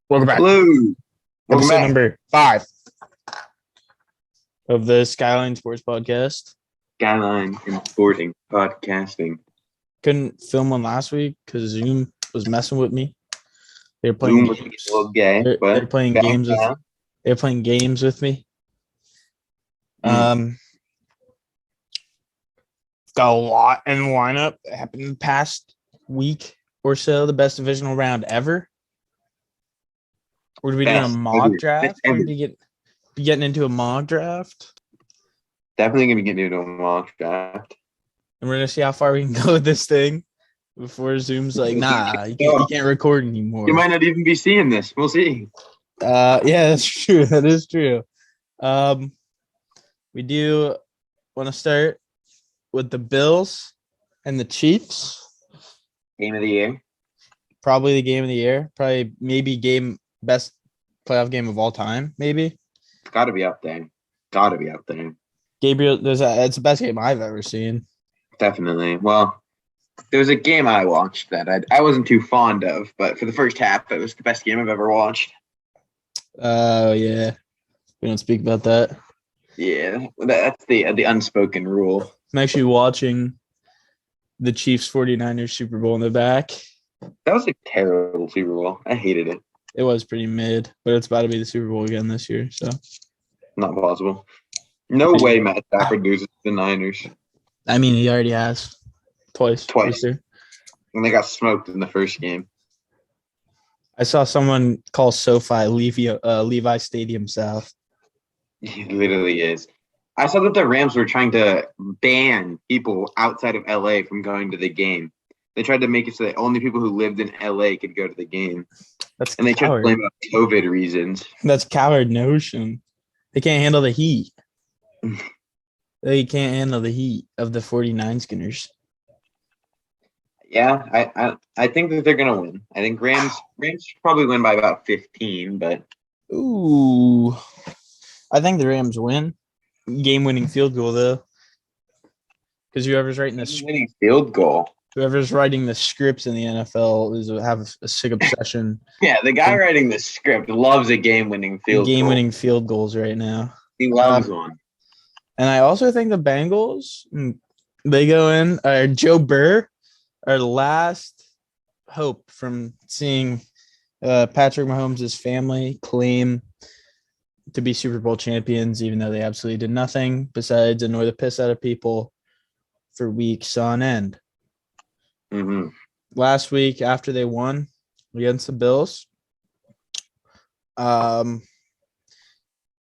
Welcome back. Hello. Welcome Episode back. number 5 of the Skyline Sports Podcast. Skyline and sporting podcasting. Couldn't film one last week because Zoom was messing with me. They were playing Zoom was games. a little gay, They're but playing back games with. now. They're playing games with me. Mm. Got a lot in the lineup. It happened in the past week or so. The best divisional round ever. We're gonna be doing a Best mock ever. draft. Best We're ever. gonna be getting into a mock draft. Definitely gonna be getting into a mock draft. And we're gonna see how far we can go with this thing before Zoom's like, nah, you can't record anymore. You might not even be seeing this. We'll see. Yeah, that's true. That is true. We do want to start with the Bills and the Chiefs. Game of the year. Probably the game of the year. Probably maybe best playoff game of all time. Maybe. It's gotta be up there. Gotta be up there. Gabriel, it's the best game I've ever seen. Definitely. Well, there was a game I watched that I wasn't too fond of, but for the first half, it was the best game I've ever watched. Oh yeah. We don't speak about that. Yeah, that's the unspoken rule. I'm actually watching the Chiefs 49ers Super Bowl in the back. That was a terrible Super Bowl. I hated it. It was pretty mid, but it's about to be the Super Bowl again this year. So Not possible. No way Matt Stafford loses to the Niners. I mean, he already has twice. Twice. this year. And they got smoked in the first game. I saw someone call SoFi Levi Stadium South. It literally is. I saw that the Rams were trying to ban people outside of LA from going to the game. They tried to make it so that only people who lived in LA could go to the game. And they tried to coward. blame it on COVID reasons. That's coward notion. They can't handle the heat. They can't handle the heat of the 49 Skinners. Yeah, I think that they're gonna win. I think Rams probably win by about 15, but Ooh. I think the Rams win. Game-winning field goal, though. Because whoever's writing winning field goal. whoever's writing the scripts in the NFL have a sick obsession. Yeah, the guy writing the script loves a game-winning field goal. Game-winning field goals right now. He loves one. And I also think the Bengals, they go in. Joe Burr, our last hope from seeing Patrick Mahomes' family claim to be Super Bowl champions, even though they absolutely did nothing besides annoy the piss out of people for weeks on end. Mm-hmm. Last week, after they won against the Bills, Patrick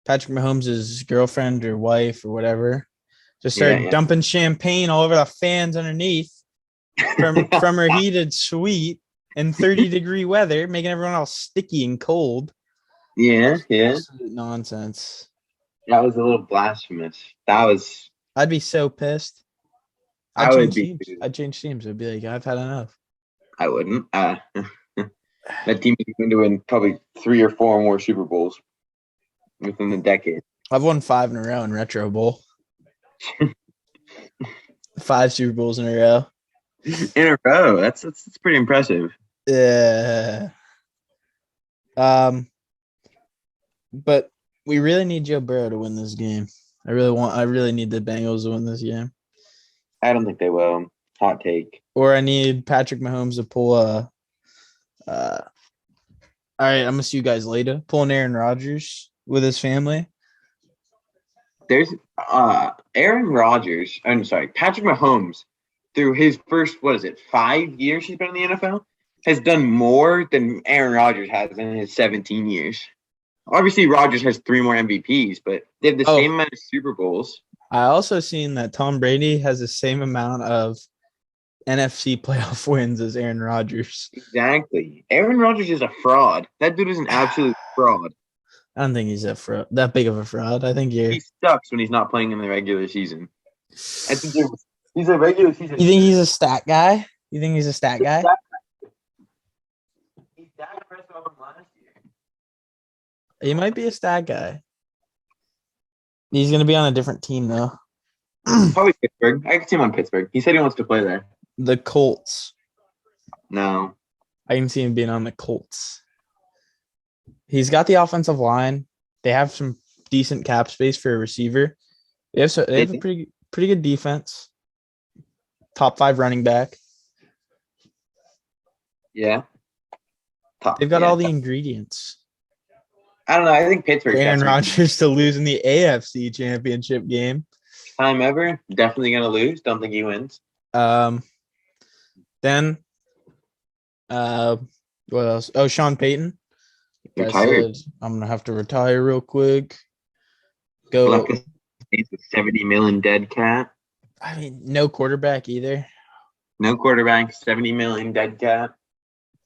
Mahomes' girlfriend or wife or whatever just started dumping champagne all over the fans underneath from her heated suite in 30-degree weather, making everyone all sticky and cold. Yeah. Absolute nonsense. That was a little blasphemous. I'd be so pissed. I'd change teams. I'd be like, I've had enough. I wouldn't. That team is going to win probably 3 or 4 more Super Bowls within the decade. I've won 5 in a row in Retro Bowl. 5 Super Bowls in a row. In a row. That's pretty impressive. Yeah. But we really need Joe Burrow to win this game. I really need the Bengals to win this game. I don't think they will. Hot take. Or I need Patrick Mahomes to pull all right, I'm gonna see you guys later. Pulling Aaron Rodgers with his family. There's Aaron Rodgers. I'm sorry, Patrick Mahomes. Through his first 5 years he's been in the NFL, has done more than Aaron Rodgers has in his 17 years. Obviously, Rodgers has 3 more MVPs, but they have the same amount of Super Bowls. I also seen that Tom Brady has the same amount of NFC playoff wins as Aaron Rodgers. Exactly. Aaron Rodgers is a fraud. That dude is an absolute fraud. I don't think he's that big of a fraud. I think he sucks when he's not playing in the regular season. I think he's a regular season. You think he's a stat guy? He's Dak Prescott from last year. He might be a stat guy. He's going to be on a different team, though. Probably Pittsburgh. I can see him on Pittsburgh. He said he wants to play there. The Colts. No. I can see him being on the Colts. He's got the offensive line. They have some decent cap space for a receiver. They have a pretty good defense. Top 5 running back. Yeah. They've got all the ingredients. I don't know. I think Pittsburgh. Aaron Rodgers to lose in the AFC Championship game. Time ever. Definitely going to lose. Don't think he wins. Then, what else? Oh, Sean Payton. Retired. I'm going to have to retire real quick. Go. He's a 70 million dead cat. I mean, no quarterback either. No quarterback, 70 million dead cat.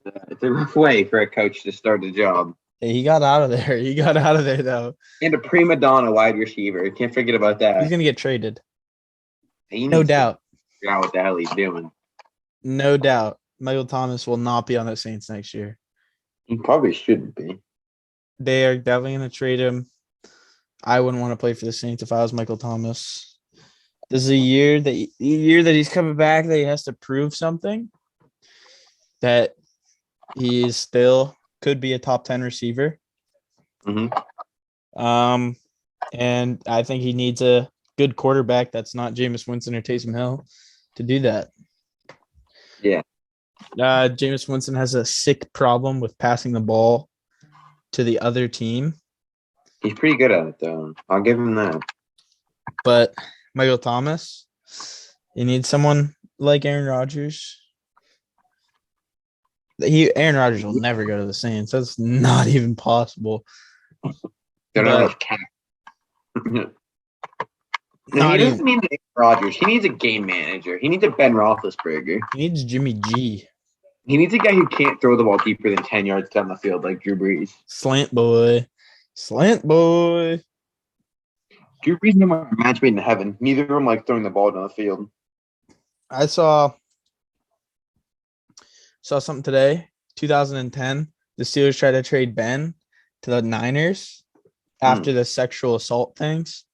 It's a rough way for a coach to start a job. Hey, he got out of there. He got out of there, though. And a prima donna wide receiver. Can't forget about that. He's going to get traded. No doubt. Figure out what the hell he's doing. No doubt. Michael Thomas will not be on the Saints next year. He probably shouldn't be. They are definitely going to trade him. I wouldn't want to play for the Saints if I was Michael Thomas. This is a year that he's coming back that he has to prove something. That he still could be a top 10 receiver. Mm-hmm. And I think he needs a good quarterback that's not Jameis Winston or Taysom Hill to do that. Yeah. Jameis Winston has a sick problem with passing the ball to the other team. He's pretty good at it, though. I'll give him that. But Michael Thomas, you need someone like Aaron Rodgers. Aaron Rodgers will never go to the Saints. That's not even possible. He doesn't need Aaron Rodgers. He needs a game manager. He needs a Ben Roethlisberger. He needs Jimmy G. He needs a guy who can't throw the ball deeper than 10 yards down the field like Drew Brees. Slant boy. Drew Brees and him are a match made in heaven. Neither of them like throwing the ball down the field. I saw something today. 2010, the Steelers tried to trade Ben to the Niners after the sexual assault things.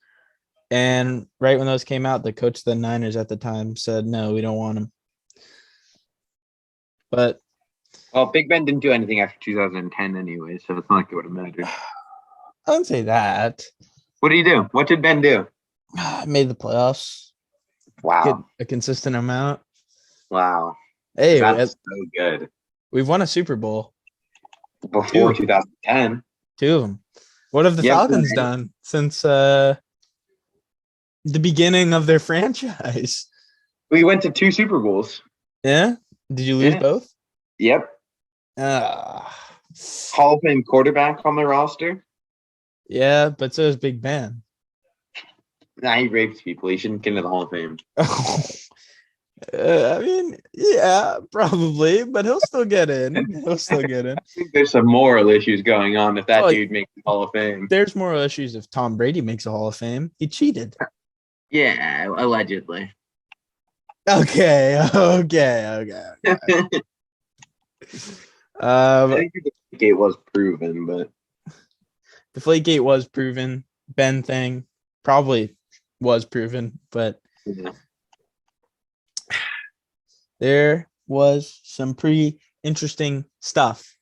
And right when those came out, the coach of the Niners at the time said, no, we don't want him. But Big Ben didn't do anything after 2010 anyway, so it's not like it would have mattered. I wouldn't say that. What did he do? What did Ben do? Made the playoffs. Wow. Get a consistent amount. Wow. Hey, that's so good. We've won a Super Bowl. Before 2010. 2 of them. What have the Falcons done since the beginning of their franchise? We went to 2 Super Bowls. Yeah? Did you lose both? Yep. Hall of Fame quarterback on the roster. Yeah, but so is Big Ben. Nah, he rapes people. He shouldn't get into the Hall of Fame. I mean, yeah, probably, but he'll still get in. I think there's some moral issues going on if that dude makes the Hall of Fame. There's moral issues if Tom Brady makes a Hall of Fame. He cheated. Yeah, allegedly. Okay. I think the Deflategate was proven, but Deflategate was proven. Ben thing probably was proven, but there was some pretty interesting stuff.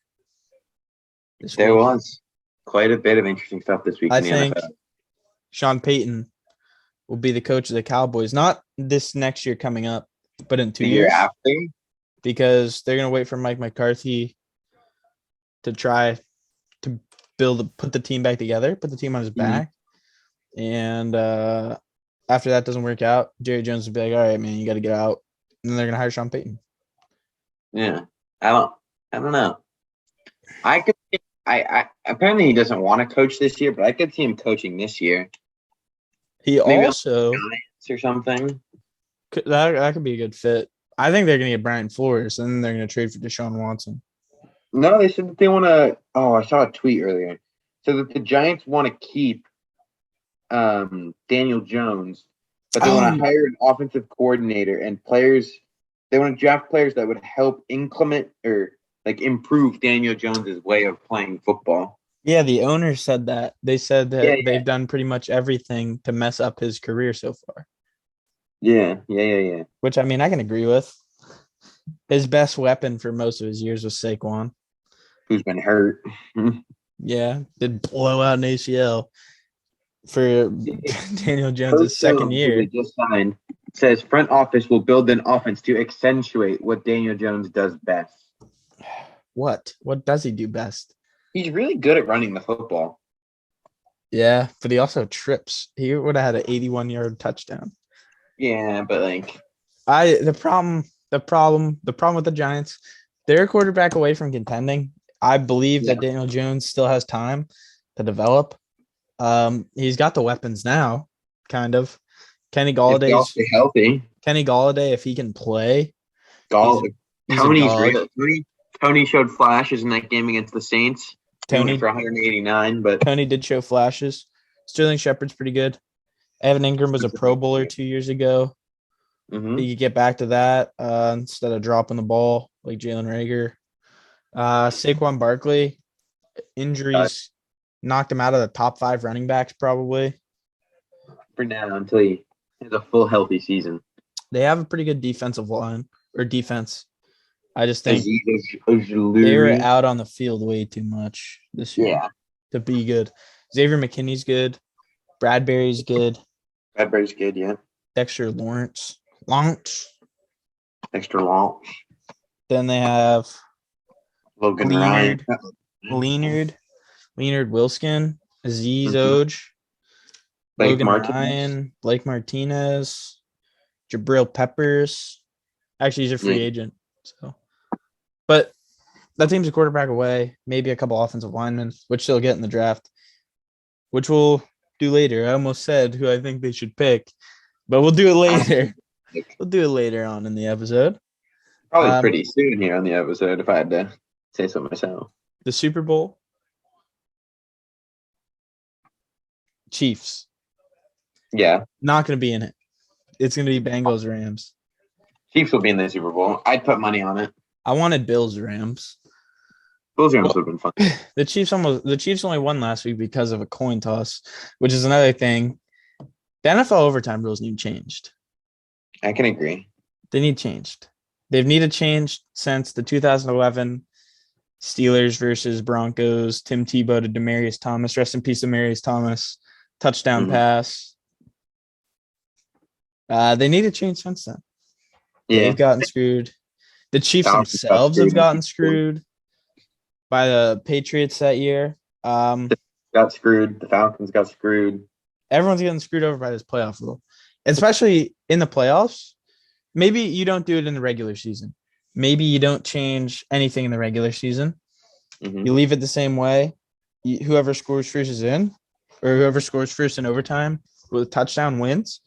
There was quite a bit of interesting stuff this week. I think Sean Payton will be the coach of the Cowboys, not this next year coming up, but in 2 years. After? Because they're going to wait for Mike McCarthy to try to put the team back together, put the team on his back. And after that doesn't work out, Jerry Jones will be like, all right, man, you got to get out. And then they're going to hire Sean Payton. Yeah. I don't know. I apparently he doesn't want to coach this year, but I could see him coaching this year. He maybe also or something. That could be a good fit. I think they're going to get Brian Flores, and then they're going to trade for Deshaun Watson. No, they said that they want to. Oh, I saw a tweet earlier. So that the Giants want to keep Daniel Jones, but they want to hire an offensive coordinator and players. They want to draft players that would help implement or improve Daniel Jones's way of playing football. Yeah, the owner said that. They said that they've done pretty much everything to mess up his career so far. Yeah. Which, I mean, I can agree with. His best weapon for most of his years was Saquon. Who's been hurt. Yeah, did blow out an ACL for Daniel Jones' Coach second Jones, who they year. just signed, says front office will build an offense to accentuate what Daniel Jones does best. What? What does he do best? He's really good at running the football. Yeah, but he also trips. He would have had an 81-yard touchdown. Yeah, but like The problem with the Giants, they're a quarterback away from contending. I believe yeah, that Daniel Jones still has time to develop. He's got the weapons now, kind of. Kenny if they all Galladay's stay healthy, Kenny Galladay, if he can play, he's Gall, a, he's a Tony's dog. real. Tony showed flashes in that game against the Saints. He went Tony for 189, but Tony did show flashes. Sterling Shepard's pretty good. Evan Ingram was a Pro Bowler 2 years ago. mm-hmm. He could get back to that instead of dropping the ball like Jalen Reagor. Saquon Barkley, injuries knocked him out of the top 5 running backs probably. For now until he has a full healthy season. They have a pretty good defensive line or defense. I just think Aziz they were Ojulari. out on the field way too much this year Yeah, to be good. Xavier McKinney's good. Bradbury's good. Bradbury's good. Yeah, Dexter Lawrence. extra long. Then they have Logan Leonard, Ryan, Leonard Wilson, Aziz Mhm. Oj, Blake Logan Martinez. Ryan, Blake Martinez, Jabril Peppers. Actually, he's a free agent. So, but that team's a quarterback away, maybe a couple offensive linemen, which they'll get in the draft, which we'll do later. I almost said who I think they should pick, but we'll do it later. We'll do it later on in the episode. Probably pretty soon here on the episode, if I had to say so myself. The Super Bowl, Chiefs. Yeah, Not going to be in it. It's going to be Bengals Rams. Chiefs will be in the Super Bowl. I'd put money on it. I wanted Bills Rams. Bills Rams would have been fun. The Chiefs only won last week because of a coin toss, which is another thing. The NFL overtime rules need changed. I can agree. They need changed. They've needed changed since the 2011 Steelers versus Broncos. Tim Tebow to Demaryius Thomas. Rest in peace, Demaryius Thomas. Touchdown pass. They need to change since then. Yeah. They've gotten screwed. The Chiefs themselves have gotten screwed by the Patriots that year. Got screwed. The Falcons got screwed. Everyone's getting screwed over by this playoff rule, especially in the playoffs. Maybe you don't do it in the regular season. Maybe you don't change anything in the regular season. Mm-hmm. You leave it the same way. Whoever scores first is in, or whoever scores first in overtime with a touchdown wins.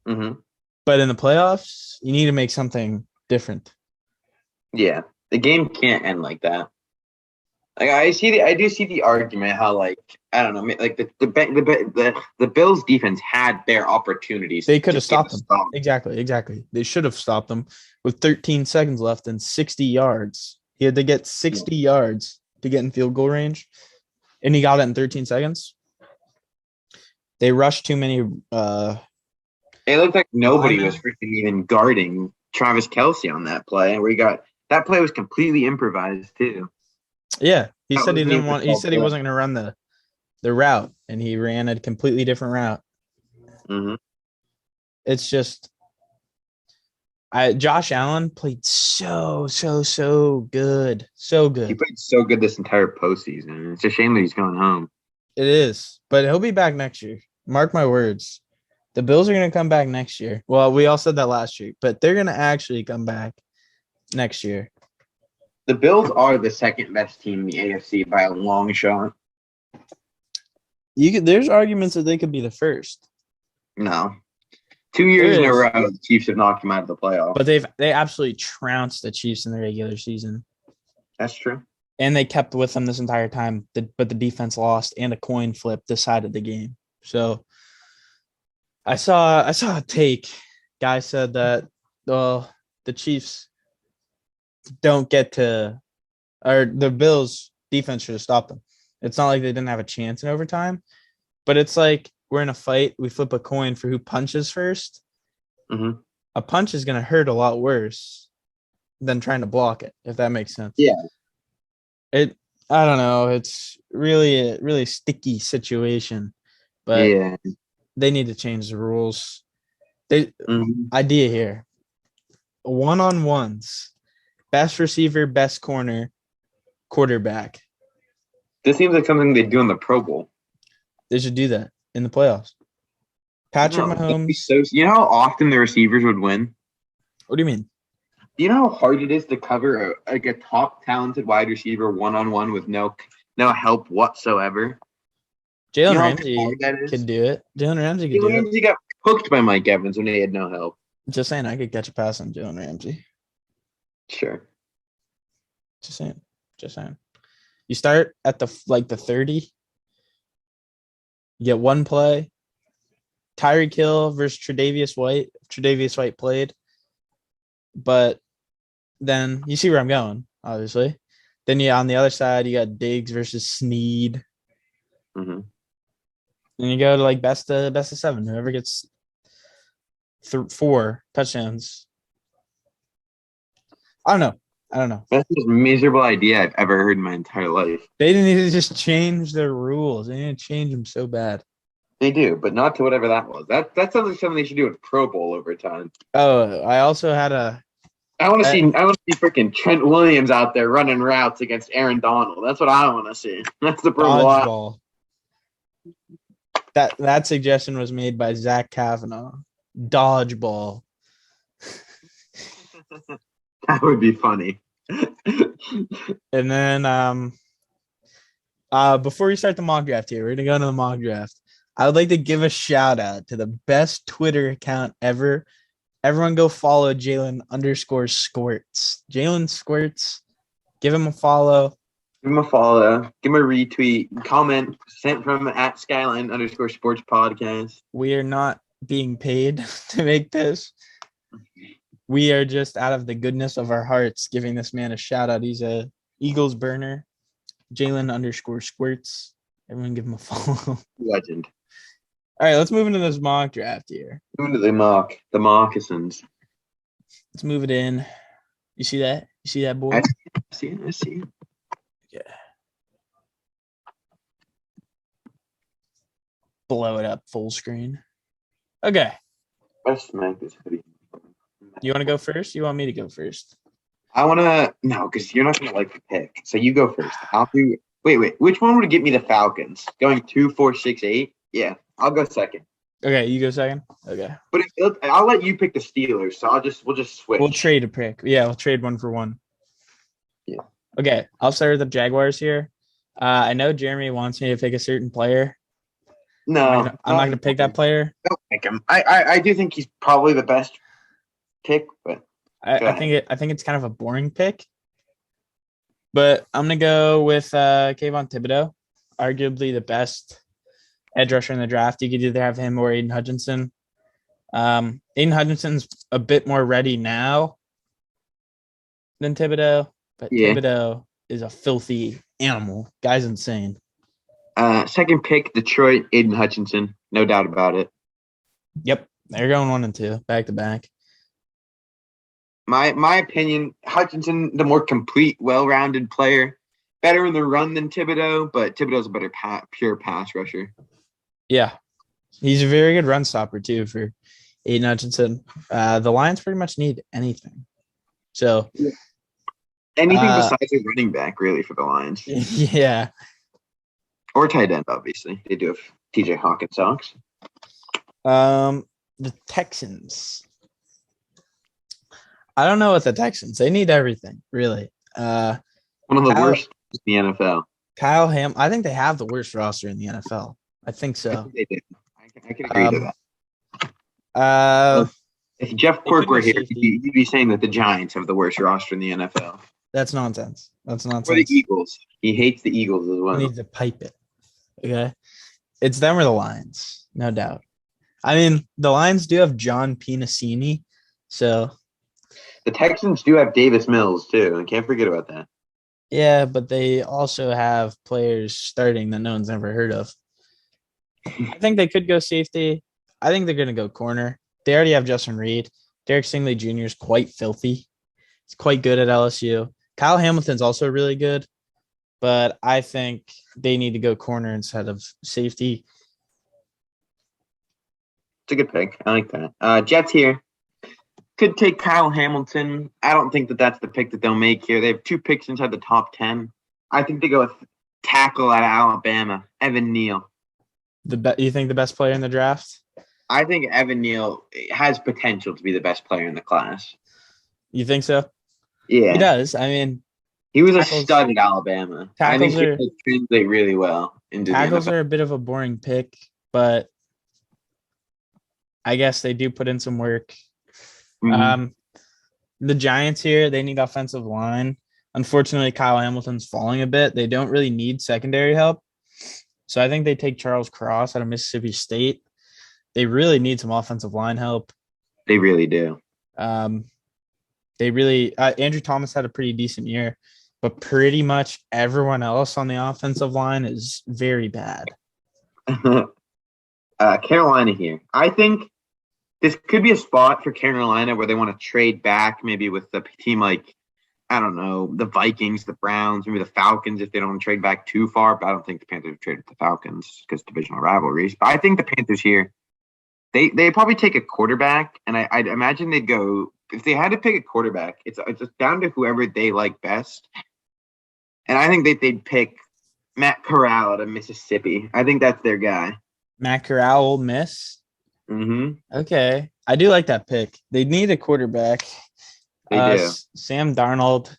Mm-hmm. But in the playoffs, you need to make something different. Yeah, the game can't end like that. Like I do see the argument how I don't know, like the Bills defense had their opportunities. They could have stopped them. Exactly. They should have stopped them with 13 seconds left and 60 yards. He had to get 60 yards to get in field goal range, and he got it in 13 seconds. They rushed too many. It looked like nobody was freaking even guarding Travis Kelce on that play, where that play was completely improvised too. Yeah, he said he didn't want. He said he wasn't going to run the route, and he ran a completely different route. Mm-hmm. It's just, Josh Allen played so good, so good. He played so good this entire postseason. It's a shame that he's going home. It is, but he'll be back next year. Mark my words. The Bills are going to come back next year. Well, we all said that last year, but they're going to actually come back next year. The Bills are the second best team in the AFC by a long shot. There's arguments that they could be the first. No. 2 years in a row, the Chiefs have knocked them out of the playoffs. But they absolutely trounced the Chiefs in the regular season. That's true. And they kept with them this entire time, but the defense lost, and a coin flip decided the game. So I saw a take. Guy said that the Chiefs don't get to, or the Bills defense should have stopped them. It's not like they didn't have a chance in overtime, but it's like we're in a fight. We flip a coin for who punches first. Mm-hmm. A punch is going to hurt a lot worse than trying to block it, if that makes sense. Yeah. I don't know. It's really a really sticky situation, but Yeah. they need to change the rules. They Mhm. idea here. One-on-ones. Best receiver, best corner, quarterback. This seems like something they do in the Pro Bowl. They should do that in the playoffs. Patrick No, that'd be Mahomes. so. You know how often the receivers would win. What do you mean? Do you know how hard it is to cover a top talented wide receiver one on one with no help whatsoever? You Jalen know how hard Ramsey that could is. do it. Jalen Ramsey could Jalen do it. Ramsey got hooked by Mike Evans when he had no help. Just saying, I could catch a pass on Jalen Ramsey. Sure. Just saying. Just saying. You start at the 30. You get one play. Tyreek Hill versus Tre'Davious White. Tre'Davious White played, but then you see where I'm going, obviously. Then you on the other side, you got Diggs versus Sneed. Mm-hmm. And you go to like best of seven. Whoever gets 4 touchdowns. I don't know. I don't know. That's the most miserable idea I've ever heard in my entire life. They didn't need to just change their rules. They need to change them so bad. They do, but not to whatever that was. That sounds like something they should do with Pro Bowl over time. Oh, I also had a I want to see freaking Trent Williams out there running routes against Aaron Donald. That's what I want to see. That's the Pro Bowl. dodgeball. That suggestion was made by Zach Kavanaugh. Dodgeball. That would be funny. And then before we start the mock draft here, we're gonna go into the mock draft. I would like to give a shout out to the best Twitter account ever. Everyone go follow Jalen_Squirts. Jalen Squirts. Give him a follow. Give him a follow. Give him a retweet. Comment sent from at Skyline _sports podcast. We are not being paid to make this. We are just out of the goodness of our hearts giving this man a shout out. He's a Eagles burner. Jalen_Squirts. Everyone give him a follow. Legend. All right, let's move into this mock draft here. Move into the moccasins. Let's move it in. You see that? You see that, boy? I see it. I see it. Yeah. Blow it up full screen. Okay. Let's smack this hoodie. You want to go first? You want me to go first? I want to no, because you're not gonna like the pick. So you go first. I'll do. Wait. Which one would get me the Falcons? Going 2, 4, 6, 8? Yeah, I'll go second. Okay, you go second. Okay. But I'll let you pick the Steelers. So we'll just switch. We'll trade a pick. Yeah, we'll trade one for one. Yeah. Okay, I'll start with the Jaguars here. I know Jeremy wants me to pick a certain player. No, I'm not gonna pick that player. Don't pick him. I do think he's probably the best pick, but I think it's kind of a boring pick. But I'm gonna go with Kayvon Thibodeau, arguably the best edge rusher in the draft. You could either have him or Aiden Hutchinson. Aiden Hutchinson's a bit more ready now than Thibodeau, but yeah. Thibodeau is a filthy animal. Guy's insane. Second pick, Detroit, Aiden Hutchinson. No doubt about it. Yep. They're going 1 and 2, back to back. My opinion, Hutchinson, the more complete, well-rounded player. Better in the run than Thibodeau, but Thibodeau's a better pure pass rusher. Yeah. He's a very good run stopper, too, for Aiden Hutchinson. The Lions pretty much need anything. So anything besides a running back, really, for the Lions. Yeah. Or tight end, obviously. They do have TJ Hawkins. The Texans. I don't know what the Texans. They need everything, really. One of the worst in the NFL. I think they have the worst roster in the NFL. I think so. I think they do. I can agree to that. If Jeff Quirk were here, he'd be saying that the Giants have the worst roster in the NFL. That's nonsense. That's nonsense. Or the Eagles. He hates the Eagles as well. He needs to pipe it. Okay. It's them or the Lions, no doubt. I mean, the Lions do have John Pinacini, so the Texans do have Davis Mills too, and can't forget about that. Yeah, but they also have players starting that no one's ever heard of. I think they could go safety. I think they're going to go corner. They already have Justin Reed. Derek Stingley Jr. is quite filthy. He's quite good at LSU. Kyle Hamilton's also really good. but I think they need to go corner instead of safety. It's a good pick. I like that. Jets here could take Kyle Hamilton. I don't think that that's the pick that they'll make here. They have 2 picks inside the top 10. I think they go with tackle out of Alabama, Evan Neal. You think the best player in the draft? I think Evan Neal has potential to be the best player in the class. You think so? Yeah. He does. I mean, he was a stud at Alabama. I think he will translate really well into tackles the NFL. are a bit of a boring pick, but I guess they do put in some work. Mhm. The Giants here, they need offensive line. Unfortunately, Kyle Hamilton's falling a bit. They don't really need secondary help. So I think they take Charles Cross out of Mississippi State. They really need some offensive line help. They really do. Andrew Thomas had a pretty decent year, but pretty much everyone else on the offensive line is very bad. Carolina here. I think this could be a spot for Carolina where they want to trade back, maybe with a team like, I don't know, the Vikings, the Browns, maybe the Falcons if they don't want to trade back too far. But I don't think the Panthers would trade with the Falcons because divisional rivalries. But I think the Panthers here, they probably take a quarterback, and I'd imagine they'd go if they had to pick a quarterback. It's just down to whoever they like best, and I think they'd pick Matt Corral out of Mississippi. I think that's their guy. Matt Corral, Ole Miss. Mm-hmm. Okay, I do like that pick. They need a quarterback. They do. Sam Darnold,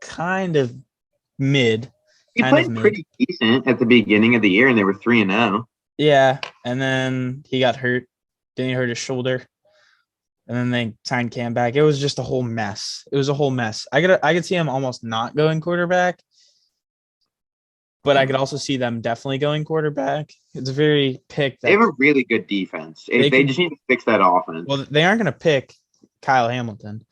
kind of mid. He played pretty decent at the beginning of the year, and they were 3-0. Yeah, and then he got hurt. Then he hurt his shoulder, and then they signed Cam back. It was just a whole mess. I could see him almost not going quarterback, but I could also see them definitely going quarterback. It's a very pick. They have a really good defense. They just need to fix that offense. Well, they aren't going to pick Kyle Hamilton.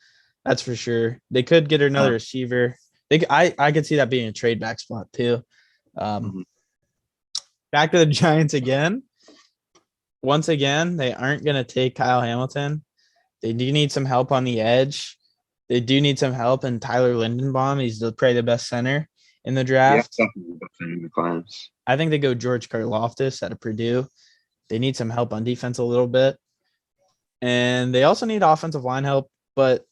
That's for sure. They could get another receiver. I could see that being a trade back spot too. Back to the Giants again. Once again, they aren't going to take Kyle Hamilton. They do need some help on the edge. They do need some help in Tyler Lindenbaum. He's probably the best center in the draft. Yeah, definitely the best center in the class. I think they go George Karlaftis out of Purdue. They need some help on defense a little bit. And they also need offensive line help, but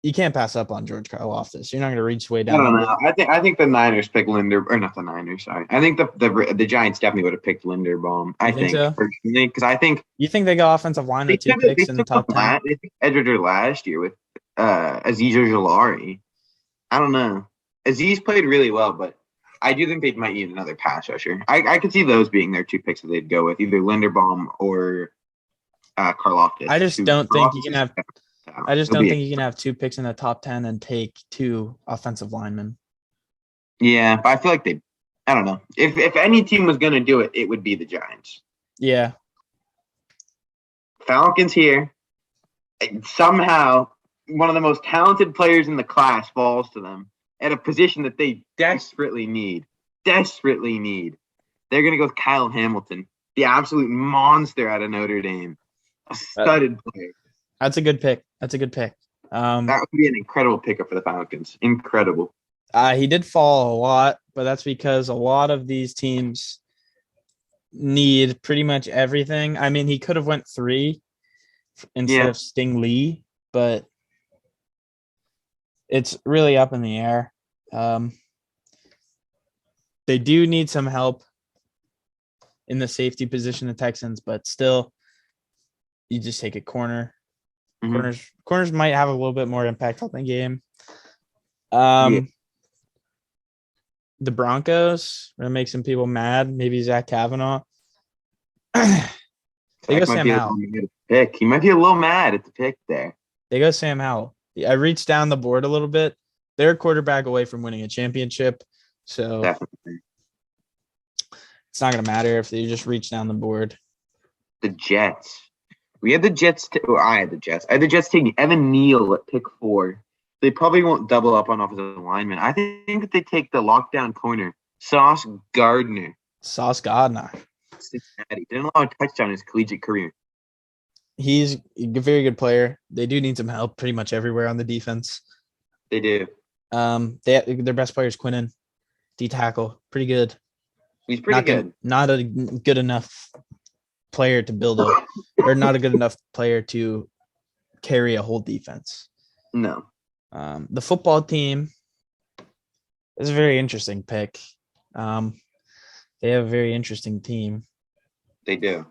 you can't pass up on George Karlaftis. You're not going to reach way down. I don't know. I think the Niners pick Linder, or not the Niners. Sorry, I think the Giants definitely would have picked Linderbaum. I think so? Personally, because I think you think they go offensive line with 2 picks in the top 10. They took Edger last year with Azeez Ojulari. I don't know. Azeez played really well, but I do think they might need another pass rusher. I could see those being their 2 picks that they'd go with, either Linderbaum or Karlaftis. I just don't think you can have. I just don't think you can have 2 picks in the top 10 and take 2 offensive linemen. Yeah, but I feel like I don't know. If any team was going to do it, it would be the Giants. Yeah. Falcons here. Somehow, one of the most talented players in the class falls to them at a position that they desperately need. Desperately need. They're going to go with Kyle Hamilton, the absolute monster out of Notre Dame. A studded player. That's a good pick. That would be an incredible pickup for the Falcons. Incredible. He did fall a lot, but that's because a lot of these teams need pretty much everything. I mean, he could have went 3 instead of Sting Lee, but it's really up in the air. They do need some help in the safety position, the Texans, but still, you just take a corner. Corners might have a little bit more impact on the game. The Broncos are gonna make some people mad. Maybe Zach Kavanaugh. They go Sam Howell. He might be a little mad at the pick there. They go Sam Howell. I reached down the board a little bit. They're a quarterback away from winning a championship, so definitely. It's not gonna matter if they just reach down the board. The Jets. We had the Jets. I had the Jets. I had the Jets taking Evan Neal at pick 4. They probably won't double up on offensive linemen. I think that they take the lockdown corner, Sauce Gardner. Cincinnati. Didn't allow a touchdown in his collegiate career. He's a very good player. They do need some help pretty much everywhere on the defense. They do. Their best player is Quinnen. D tackle, pretty good. He's pretty good. Not a good enough player to build a, or not a good enough player to carry a whole defense. No. The football team is a very interesting pick. They have a very interesting team. They do.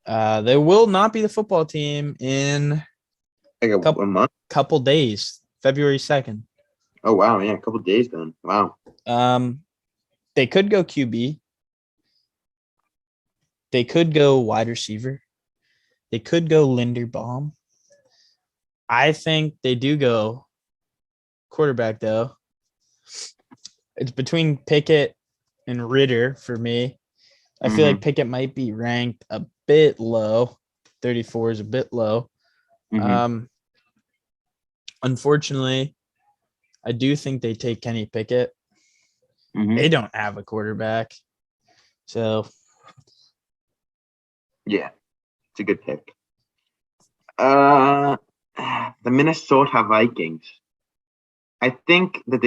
They will not be the football team in Like a month. couple days, February 2nd. Oh wow, yeah, a couple days then. Wow. They could go QB. They could go wide receiver. They could go Linderbaum. I think they do go quarterback though. It's between Pickett and Ritter for me. I feel like Pickett might be ranked a bit low. 34 is a bit low. Unfortunately, I do think they take Kenny Pickett. They don't have a quarterback. So yeah, it's a good pick. The Minnesota Vikings. I think that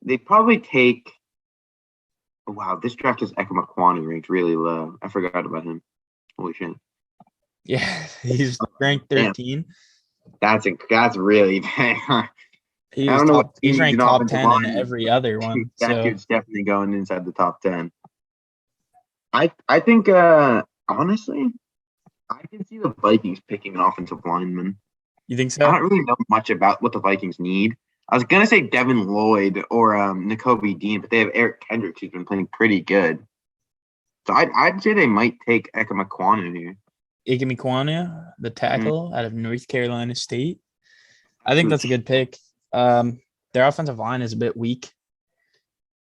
they probably take. Wow, this draft is Ekamakwani ranked really low. I forgot about him. Holy shit. Yeah, he's ranked 13. That's really bad. He's ranked top 10 in every other one. That so dude's definitely going inside the top 10. I think honestly, I can see the Vikings picking an offensive lineman. You think so? I don't really know much about what the Vikings need. I was gonna say Devin Lloyd or Nakobe Dean, but they have Eric Kendricks who's been playing pretty good. So I'd say they might take Ekamakwanu here. Ekamakwanu, the tackle out of North Carolina State. I think that's a good pick. Their offensive line is a bit weak,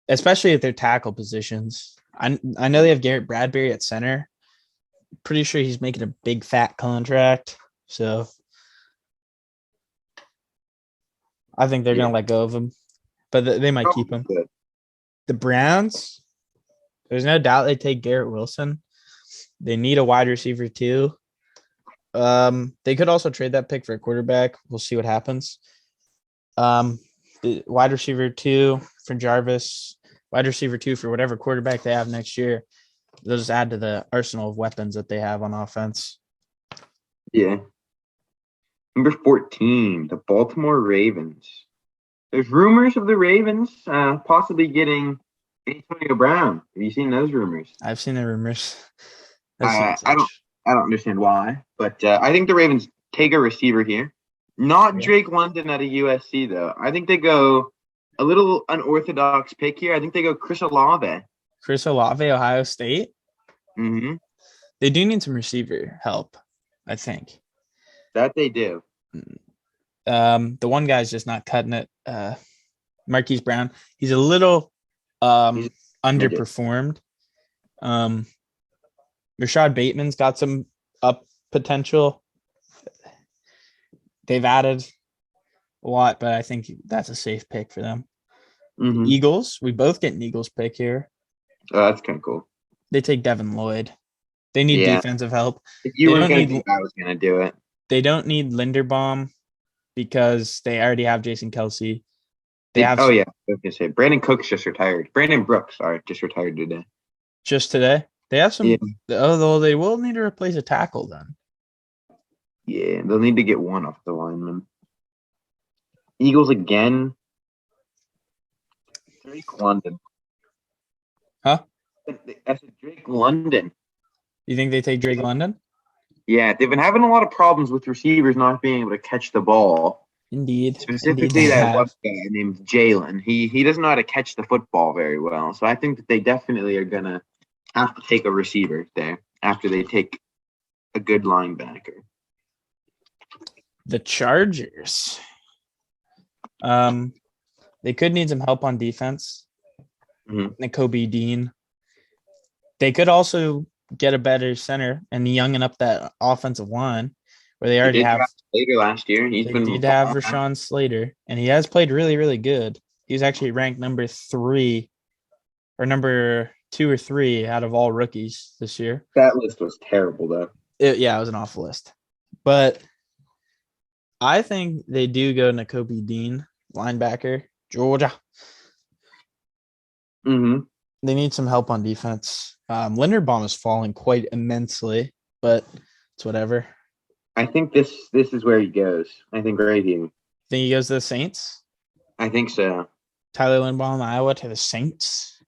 especially at their tackle positions. I know they have Garrett Bradbury at center. Pretty sure he's making a big fat contract. So I think they're going to let go of him, but they might keep him. Good. The Browns, there's no doubt they take Garrett Wilson. They need a wide receiver too. They could also trade that pick for a quarterback. We'll see what happens. The wide receiver 2 for Jarvis, wide receiver 2 for whatever quarterback they have next year. They'll just add to the arsenal of weapons that they have on offense. Yeah. Number 14, the Baltimore Ravens. There's rumors of the Ravens possibly getting Antonio Brown. Have you seen those rumors? I've seen the rumors. I don't understand why, but I think the Ravens take a receiver here. Not Drake London at a USC though. I think they go a little unorthodox pick here. I think they go Chris Olave. Chris Olave, Ohio State. Mm-hmm. They do need some receiver help, I think. That they do. The one guy's just not cutting it. Marquise Brown. He's a little underperformed. Rashad Bateman's got some up potential. They've added a lot, but I think that's a safe pick for them. The Eagles, we both get an Eagles pick here. Oh, that's kind of cool. They take Devin Lloyd. They need defensive help. If you were going to think I was going to do it. They don't need Linderbaum because they already have Jason Kelsey. I was going to say Brandon Cooks just retired. Brandon Brooks, just retired today. Just today? They have some. Although they will need to replace a tackle then. Yeah, they'll need to get one off the lineman. Eagles again. Drake London. Huh? I said Drake London. You think they take Drake London? Yeah, they've been having a lot of problems with receivers not being able to catch the ball. Indeed. Specifically, that one guy named Jalen. He doesn't know how to catch the football very well. So I think that they definitely are going to have to take a receiver there after they take a good linebacker. The Chargers. They could need some help on defense. Nakobe Dean. They could also get a better center and youngen up that offensive line where they already have Slater last year. They did have Rashawn Slater, and he has played really, really good. He's actually ranked number 3 or number 2 or 3 out of all rookies this year. That list was terrible, though. It was an awful list. But I think they do go Nakobe Dean, linebacker, Georgia. Mm-hmm. They need some help on defense. Linderbaum is falling quite immensely, but it's whatever. I think this is where he goes. I think right here. Think he goes to the Saints? I think so. Tyler Linderbaum, Iowa to the Saints.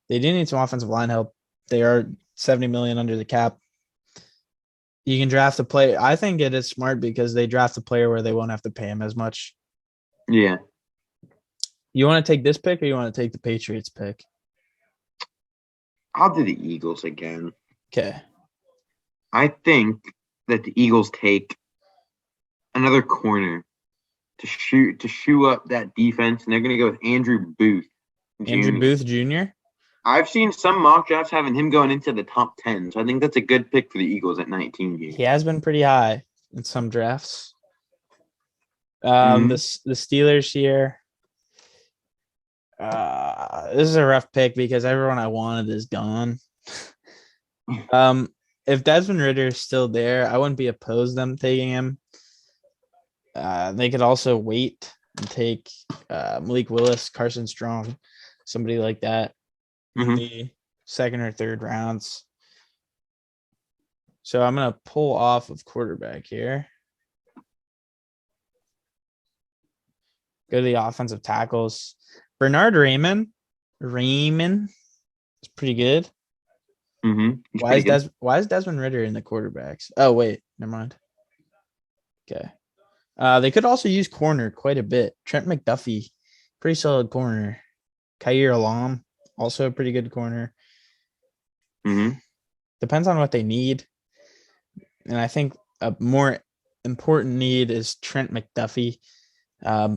They do need some offensive line help. They are 70 million under the cap. You can draft a player. I think it is smart because they draft a player where they won't have to pay him as much. Yeah. You want to take this pick or you want to take the Patriots pick? I'll do the Eagles again. Okay. I think that the Eagles take another corner to shoe up that defense, and they're going to go with Andrew Booth. Andrew Jr. Booth Jr. I've seen some mock drafts having him going into the top 10, so I think that's a good pick for the Eagles at 19 here. He has been pretty high in some drafts. Mhm. The Steelers here. This is a rough pick because everyone I wanted is gone. If Desmond Ritter is still there, I wouldn't be opposed them taking him. They could also wait and take Malik Willis, Carson Strong, somebody like that in the second or third rounds. So I'm gonna pull off of quarterback here. Go to the offensive tackles. Bernard Raymond is pretty good. Why is Desmond Ritter in the quarterbacks? Oh wait, never mind. Okay. They could also use corner quite a bit. Trent McDuffie, pretty solid corner. Khair Alam, also a pretty good corner. Depends on what they need. And I think a more important need is Trent McDuffie.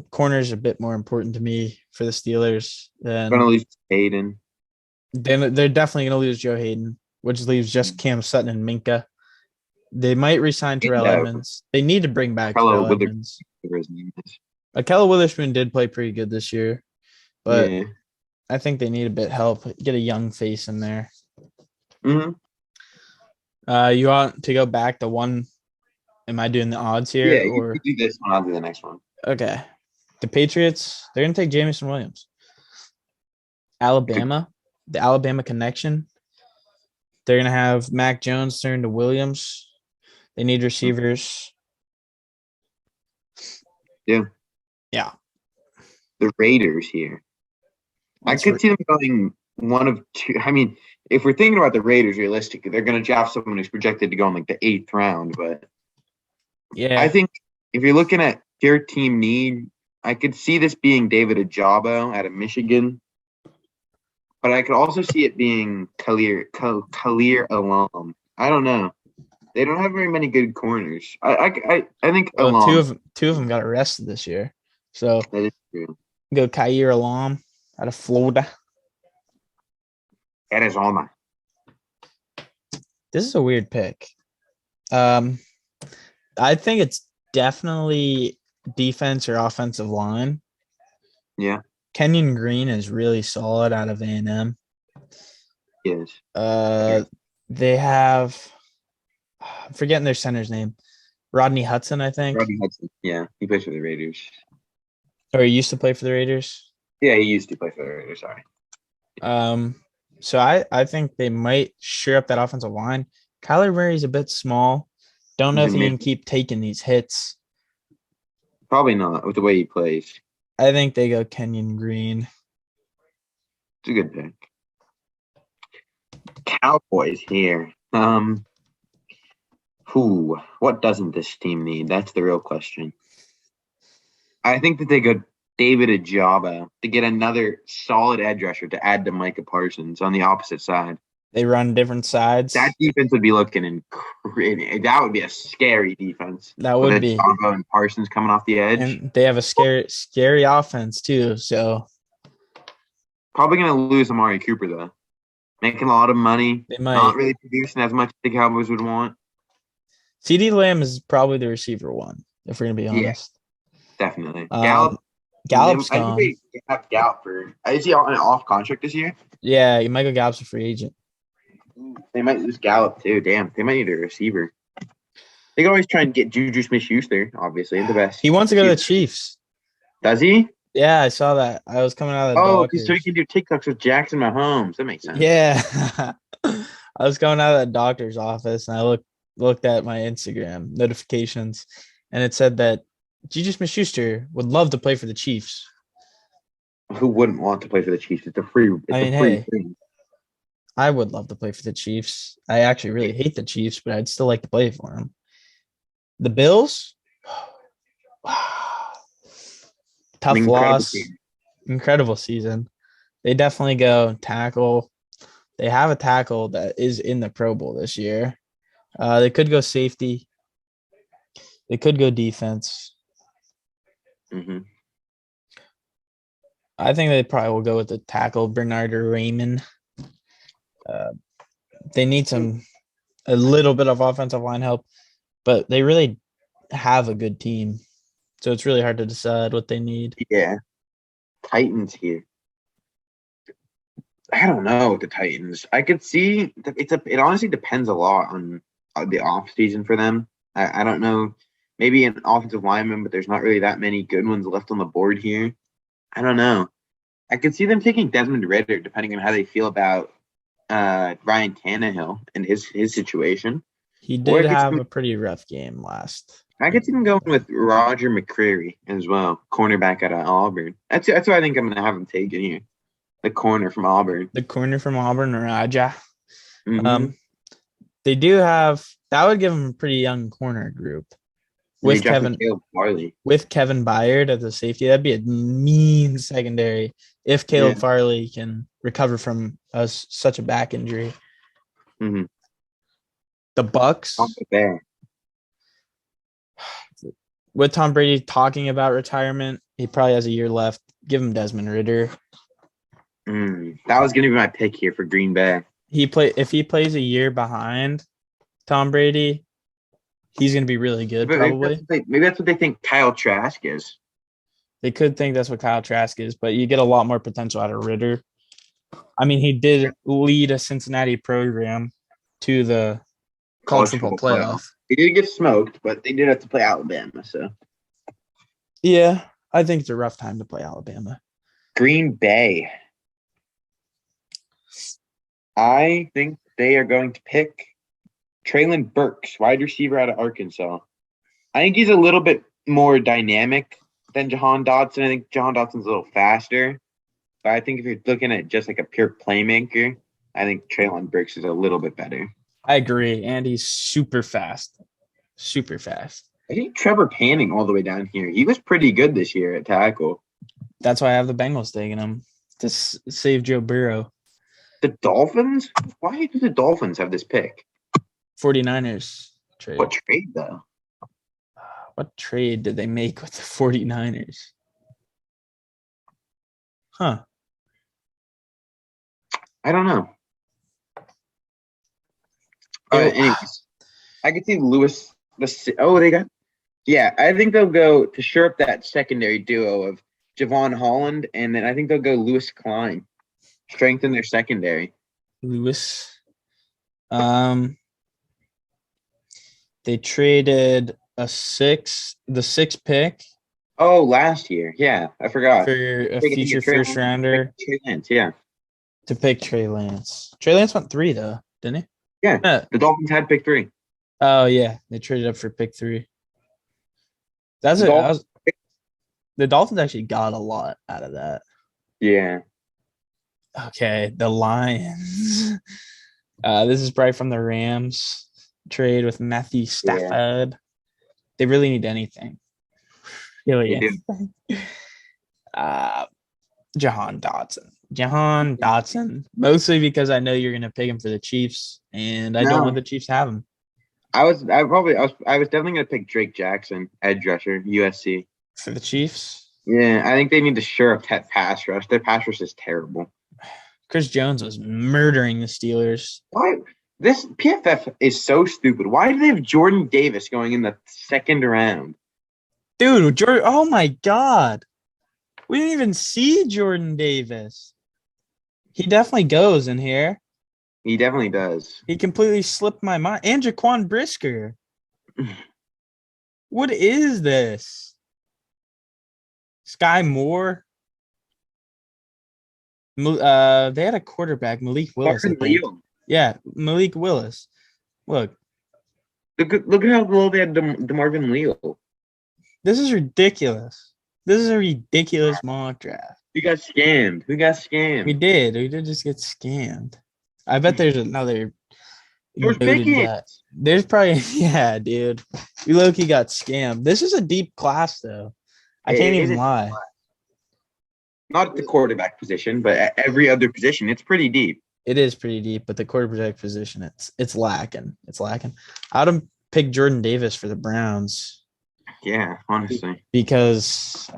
Corner is a bit more important to me for the Steelers than Going to lose Hayden. Then they're definitely going to lose Joe Hayden, which leaves just Cam Sutton and Minka. They might resign Terrell Edmonds. They need to bring back Terrell Edmonds. Akella Witherspoon did play pretty good this year, but I think they need a bit help. Get a young face in there. You want to go back to one? Am I doing the odds here? Yeah, you do this one. I'll do the next one. Okay. The Patriots, they're going to take Jamison Williams. Alabama, the Alabama connection. They're going to have Mac Jones turn to Williams. They need receivers. Yeah. The Raiders here. I could see them going one of two. I mean, if we're thinking about the Raiders realistically, they're going to draft someone who's projected to go in like the 8th round. But I think if you're looking at your team need, I could see this being David Ajabo out of Michigan. But I could also see it being Khair Alam. I don't know. They don't have very many good corners. I think Alam. Two of them got arrested this year. So that is true. Go Khair Alam out of Florida. Arizona. This is a weird pick. I think it's definitely defense or offensive line. Yeah. Kenyon Green is really solid out of A&M. Yes. They have I'm forgetting their center's name. Rodney Hudson, I think. Rodney Hudson. Yeah, he plays for the Raiders. Or he used to play for the Raiders? Yeah, he used to play for the Raiders, sorry. So I think they might shore up that offensive line. Kyler Murray's a bit small. Don't know if he can keep taking these hits. Probably not with the way he plays. I think they go Kenyon Green. It's a good pick. Cowboys here. What doesn't this team need? That's the real question. I think that they go David Ajabo to get another solid edge rusher to add to Micah Parsons on the opposite side. They run different sides. That defense would be looking incredible. That would be a scary defense. That would be. Ajabo and Parsons coming off the edge. And they have a scary offense too. So probably going to lose Amari Cooper though. Making a lot of money. They might. Not really producing as much as the Cowboys would want. CeeDee Lamb is probably the receiver one, if we're going to be honest. Yeah, definitely. Gallup's gone. I think they have Gallup for – is he on an off contract this year? Yeah, Michael Gallup's a free agent. They might lose Gallup too. Damn, they might need a receiver. They can always try and get Juju Smith-Schuster, obviously, the best. He wants to go to the Chiefs. Does he? Yeah, I saw that. I was coming out of the Oh, because so he doctors. can do TikToks with Jackson Mahomes. That makes sense. Yeah. I was going out of the doctor's office and I looked at my Instagram notifications and it said that Juju Smith-Schuster would love to play for the Chiefs. Who wouldn't want to play for the Chiefs? It's a free. I It's a mean, free hey, thing. I would love to play for the Chiefs. I actually really hate the Chiefs, but I'd still like to play for them. The Bills, An tough incredible loss, team. incredible season. They definitely go tackle. They have a tackle that is in the Pro Bowl this year. They could go safety. They could go defense. Hmm. I think they probably will go with the tackle, Bernard or Raymond. Uh, they need a little bit of offensive line help, but they really have a good team. So it's really hard to decide what they need. Yeah, Titans here. I don't know with the Titans. I could see it honestly depends a lot on the off season for them. I don't know. Maybe an offensive lineman, but there's not really that many good ones left on the board here. I don't know. I could see them taking Desmond Ritter depending on how they feel about Ryan Tannehill and his situation. He Or did have a pretty rough game last I could see them game. going with Roger McCreary as well, cornerback out of Auburn. That's what I think I'm gonna have him taken here. The corner from Auburn. The corner from Auburn, Raja. Mm-hmm. Um, they do have that would give them a pretty young corner group And they with drafted Kevin Caleb Farley. with Kevin Byard as a safety. That'd be a mean secondary if Yeah. Caleb Farley can recover from such a back injury. Mm-hmm. The Bucks There. with Tom Brady talking about retirement, he probably has a year left. Give him Desmond Ritter. That was gonna be my pick here for Green Bay. If he plays a year behind Tom Brady, he's going to be really good. But Probably maybe that's what they think Kyle Trask is. they could think that's what Kyle Trask is, but you get a lot more potential out of Ritter. I mean, he did lead a Cincinnati program to the college football playoff. He did get smoked, but they did have to play Alabama. So Yeah, I think it's a rough time to play Alabama. Green Bay. I think they are going to pick Traylon Burks, wide receiver out of Arkansas. I think he's a little bit more dynamic than Jahan Dotson. I think Jahan Dotson's a little faster. But I think if you're looking at just like a pure playmaker, I think Traylon Burks is a little bit better. I agree, and he's super fast. Super fast. I think Trevor Panning all the way down here. He was pretty good this year at tackle. That's why I have the Bengals taking him to save Joe Burrow. The Dolphins? Why do the Dolphins have this pick? 49ers trade. What trade, though? What trade did they make with the 49ers? Huh. I don't know. Anyways, I could see Lewis. They got. Yeah, I think they'll go to shore up that secondary duo of Javon Holland, and then I think they'll go Lewis Klein, strengthen their secondary. Lewis. They traded the sixth pick. Oh, last year. Yeah, I forgot. For a future first rounder. Trey Lance, yeah. To pick Trey Lance. Trey Lance went 3 though, didn't he? Yeah. The Dolphins had pick 3. Oh yeah, they traded up for pick 3. The Dolphins actually got a lot out of that. Yeah. Okay, the Lions. This is probably from the Rams trade with Matthew Stafford. Yeah. They really need anything. Really anything. Jahan Dotson. Mostly because I know you're gonna pick him for the Chiefs, and I don't want the Chiefs to have him. I was definitely gonna pick Drake Jackson, edge rusher, USC. For the Chiefs? Yeah, I think they need to shore up that pass rush. Their pass rush is terrible. Chris Jones was murdering the Steelers. Why? This PFF is so stupid. Why do they have Jordan Davis going in the second round? Dude, Jordan, oh my God. We didn't even see Jordan Davis. He definitely goes in here. He definitely does. He completely slipped my mind. And Jaquan Brisker. What is this? Sky Moore. They had a quarterback, Malik Willis, I Marvin think. Leo. Yeah, Malik Willis. Look, Look at how low they had DeMarvin Leo. this is ridiculous. This is a ridiculous mock draft. We got scammed. We got scammed. We did just get scammed. I bet there's another George goated Pickens. guy. There's probably yeah, dude. We low-key got scammed. This is a deep class though. I can't It even is lie. not at the quarterback position, but at every other position, it's pretty deep. It is pretty deep, but the quarterback position, it's lacking. It's lacking. I'd have picked Jordan Davis for the Browns Yeah, honestly. because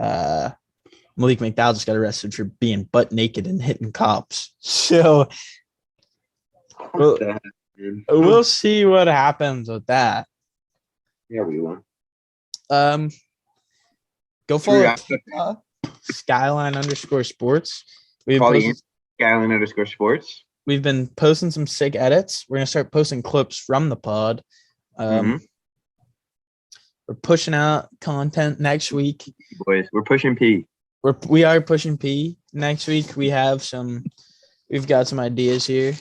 Malik McDowell just got arrested for being butt naked and hitting cops. So Well- we'll see what happens with that. Yeah, we won. Go follow Skyline _sports. Follow Skyline _sports. We've been posting some sick edits. We're gonna start posting clips from the pod. We're pushing out content next week. Boys, we're pushing P. We are pushing P. Next week we've got some ideas here.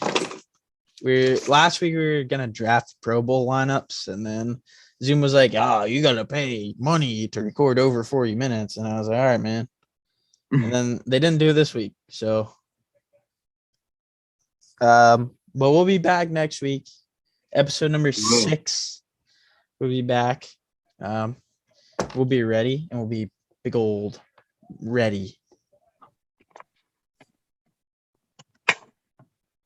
Last week we were gonna draft Pro Bowl lineups, and then Zoom was like, "Oh, you gotta pay money to record over 40 minutes," and I was like, "All right, man." And then they didn't do it this week, so. But we'll be back next week. Episode number 6. We'll be back. We'll be ready, and we'll be big old ready